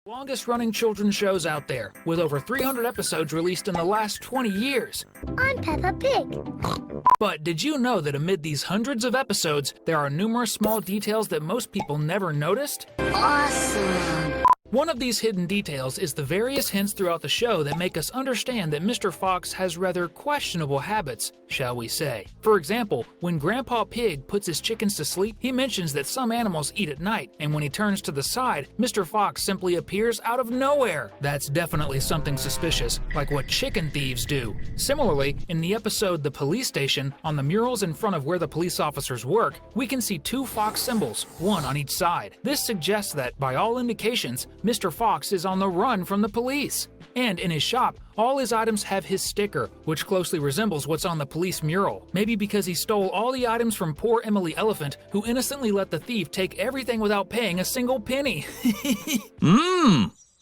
Longest running children's shows out there, with over 300 episodes released in the last 20 years. I'm Peppa Pig. But did you know that amid these hundreds of episodes, there are numerous small details that most people never noticed? Awesome. One of these hidden details is the various hints throughout the show that make us understand that Mr. Fox has rather questionable habits, shall we say. For example, when Grandpa Pig puts his chickens to sleep, he mentions that some animals eat at night, and when he turns to the side, Mr. Fox simply appears out of nowhere. That's definitely something suspicious, like what chicken thieves do. Similarly, in the episode The Police Station, on the murals in front of where the police officers work, we can see two fox symbols, one on each side. This suggests that, by all indications, Mr. Fox is on the run from the police. And in his shop, all his items have his sticker, which closely resembles what's on the police mural. Maybe because he stole all the items from poor Emily Elephant, who innocently let the thief take everything without paying a single penny.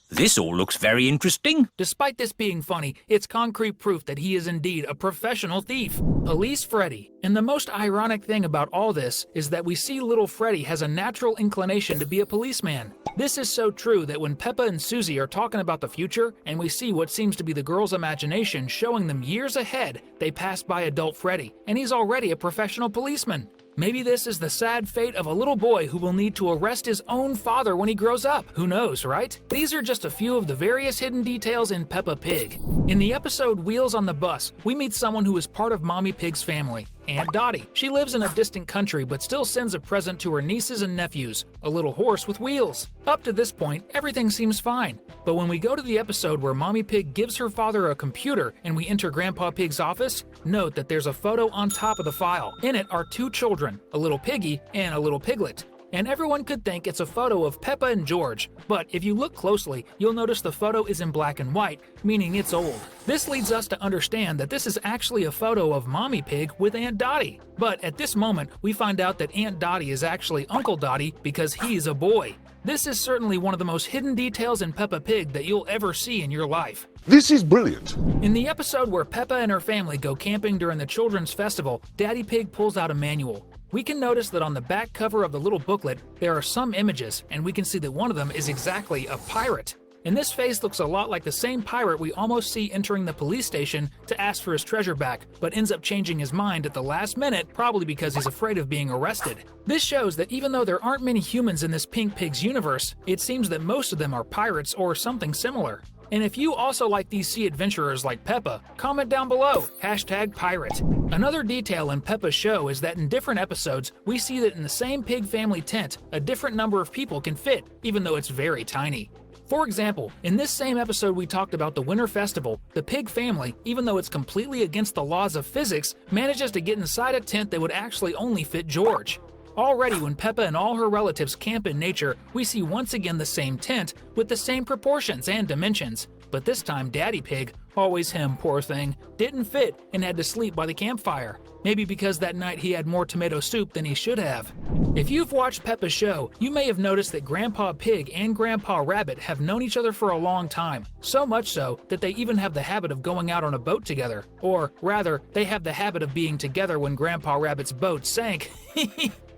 This all looks very interesting. Despite this being funny, it's concrete proof that he is indeed a professional thief. Police Freddy. And the most ironic thing about all this is that we see little Freddy has a natural inclination to be a policeman. This is so true that when Peppa and Susie are talking about the future, and we see what seems to be the girl's imagination showing them years ahead, they pass by adult Freddy, and he's already a professional policeman. Maybe this is the sad fate of a little boy who will need to arrest his own father when he grows up. Who knows, right? These are just a few of the various hidden details in Peppa Pig. In the episode Wheels on the Bus, we meet someone who is part of Mommy Pig's family, Aunt Dottie. She lives in a distant country but still sends a present to her nieces and nephews, a little horse with wheels. Up to this point, everything seems fine. But when we go to the episode where Mommy Pig gives her father a computer and we enter Grandpa Pig's office, note that there's a photo on top of the file. In it are two children, a little piggy and a little piglet. And everyone could think it's a photo of Peppa and George, but if you look closely, you'll notice the photo is in black and white, meaning it's old. This leads us to understand that this is actually a photo of Mommy Pig with Aunt Dottie. But at this moment, we find out that Aunt Dottie is actually Uncle Dottie because he's a boy. This is certainly one of the most hidden details in Peppa Pig that you'll ever see in your life. This is brilliant. In the episode where Peppa and her family go camping during the children's festival, Daddy Pig pulls out a manual. We can notice that on the back cover of the little booklet, there are some images, and we can see that one of them is exactly a pirate. And this face looks a lot like the same pirate we almost see entering the police station to ask for his treasure back, but ends up changing his mind at the last minute, probably because he's afraid of being arrested. This shows that even though there aren't many humans in this Pink Pig's universe, it seems that most of them are pirates or something similar. And if you also like these sea adventurers like Peppa, comment down below, #pirate. Another detail in Peppa's show is that in different episodes, we see that in the same pig family tent, a different number of people can fit, even though it's very tiny. For example, in this same episode we talked about the Winter Festival, the pig family, even though it's completely against the laws of physics, manages to get inside a tent that would actually only fit George. Already when Peppa and all her relatives camp in nature, we see once again the same tent with the same proportions and dimensions. But this time Daddy Pig, always him poor thing, didn't fit and had to sleep by the campfire. Maybe because that night he had more tomato soup than he should have. If you've watched Peppa's show, you may have noticed that Grandpa Pig and Grandpa Rabbit have known each other for a long time. So much so that they even have the habit of going out on a boat together. Or rather, they have the habit of being together when Grandpa Rabbit's boat sank.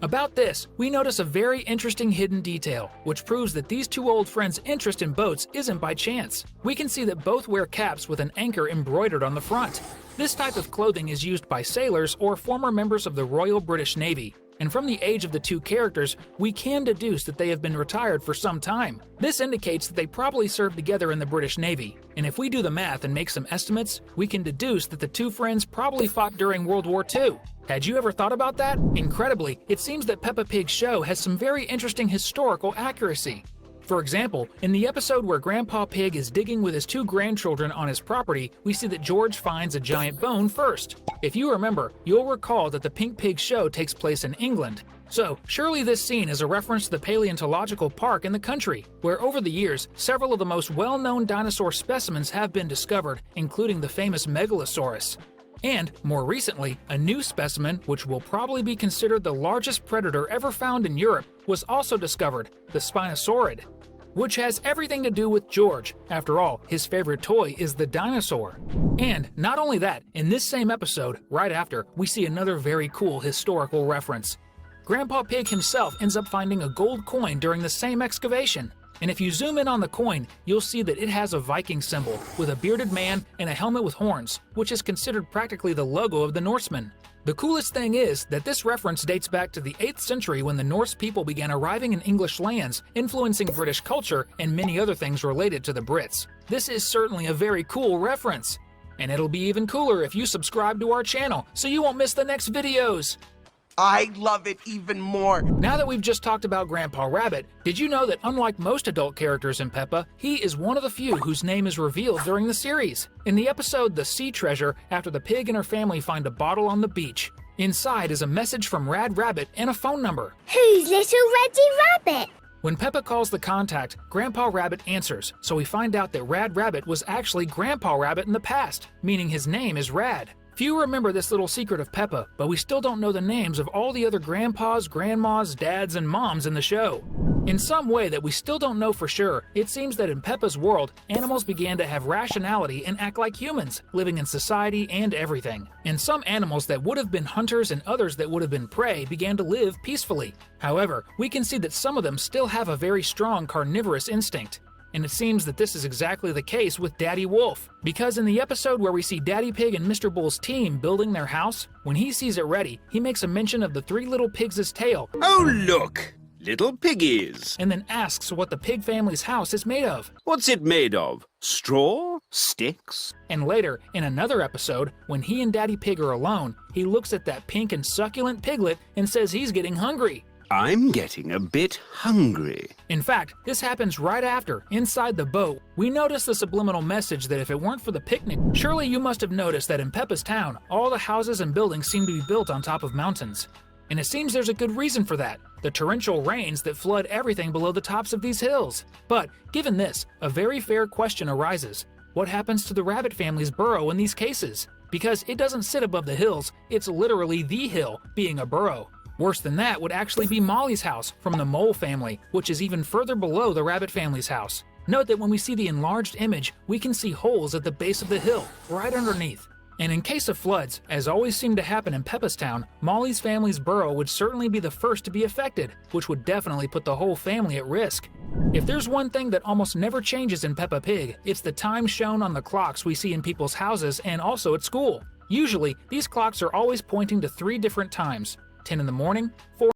About this, we notice a very interesting hidden detail, which proves that these two old friends' interest in boats isn't by chance. We can see that both wear caps with an anchor embroidered on the front. This type of clothing is used by sailors or former members of the Royal British Navy. And from the age of the two characters, we can deduce that they have been retired for some time. This indicates that they probably served together in the British Navy. And if we do the math and make some estimates, we can deduce that the two friends probably fought during World War II. Had you ever thought about that? Incredibly, it seems that Peppa Pig's show has some very interesting historical accuracy. For example, in the episode where Grandpa Pig is digging with his two grandchildren on his property, we see that George finds a giant bone first. If you remember, you'll recall that the Pink Pig show takes place in England. So, surely this scene is a reference to the paleontological park in the country, where over the years, several of the most well-known dinosaur specimens have been discovered, including the famous Megalosaurus. And, more recently, a new specimen, which will probably be considered the largest predator ever found in Europe, was also discovered, the Spinosaurid, which has everything to do with George. After all, his favorite toy is the dinosaur. And not only that, in this same episode, right after, we see another very cool historical reference. Grandpa Pig himself ends up finding a gold coin during the same excavation. And if you zoom in on the coin, you'll see that it has a Viking symbol with a bearded man and a helmet with horns, which is considered practically the logo of the Norsemen. The coolest thing is that this reference dates back to the 8th century when the Norse people began arriving in English lands, influencing British culture and many other things related to the Brits. This is certainly a very cool reference. And it'll be even cooler if you subscribe to our channel so you won't miss the next videos. I love it even more. Now that we've just talked about Grandpa Rabbit, did you know that unlike most adult characters in Peppa, he is one of the few whose name is revealed during the series? In the episode The Sea Treasure, after the pig and her family find a bottle on the beach, inside is a message from Rad Rabbit and a phone number. Who's little Reddy Rabbit? When Peppa calls the contact, Grandpa Rabbit answers, so we find out that Rad Rabbit was actually Grandpa Rabbit in the past, meaning his name is Rad. Few remember this little secret of Peppa, but we still don't know the names of all the other grandpas, grandmas, dads, and moms in the show. In some way that we still don't know for sure, it seems that in Peppa's world, animals began to have rationality and act like humans, living in society and everything. And some animals that would have been hunters and others that would have been prey began to live peacefully. However, we can see that some of them still have a very strong carnivorous instinct. And it seems that this is exactly the case with Daddy Wolf. Because in the episode where we see Daddy Pig and Mr. Bull's team building their house, when he sees it ready, he makes a mention of the 3 little pigs' tail. Oh, look! Little piggies. And then asks what the pig family's house is made of. What's it made of? Straw? Sticks? And later, in another episode, when he and Daddy Pig are alone, he looks at that pink and succulent piglet and says he's getting hungry. I'm getting a bit hungry. In fact, this happens right after, inside the boat, we notice the subliminal message that if it weren't for the picnic, surely you must have noticed that in Peppa's town, all the houses and buildings seem to be built on top of mountains. And it seems there's a good reason for that, the torrential rains that flood everything below the tops of these hills. But, given this, a very fair question arises. What happens to the rabbit family's burrow in these cases? Because it doesn't sit above the hills, it's literally the hill, being a burrow. Worse than that would actually be Molly's house from the mole family, which is even further below the rabbit family's house. Note that when we see the enlarged image, we can see holes at the base of the hill, right underneath. And in case of floods, as always seemed to happen in Peppa's town, Molly's family's burrow would certainly be the first to be affected, which would definitely put the whole family at risk. If there's one thing that almost never changes in Peppa Pig, it's the time shown on the clocks we see in people's houses and also at school. Usually, these clocks are always pointing to 3 different times: 10 in the morning, 4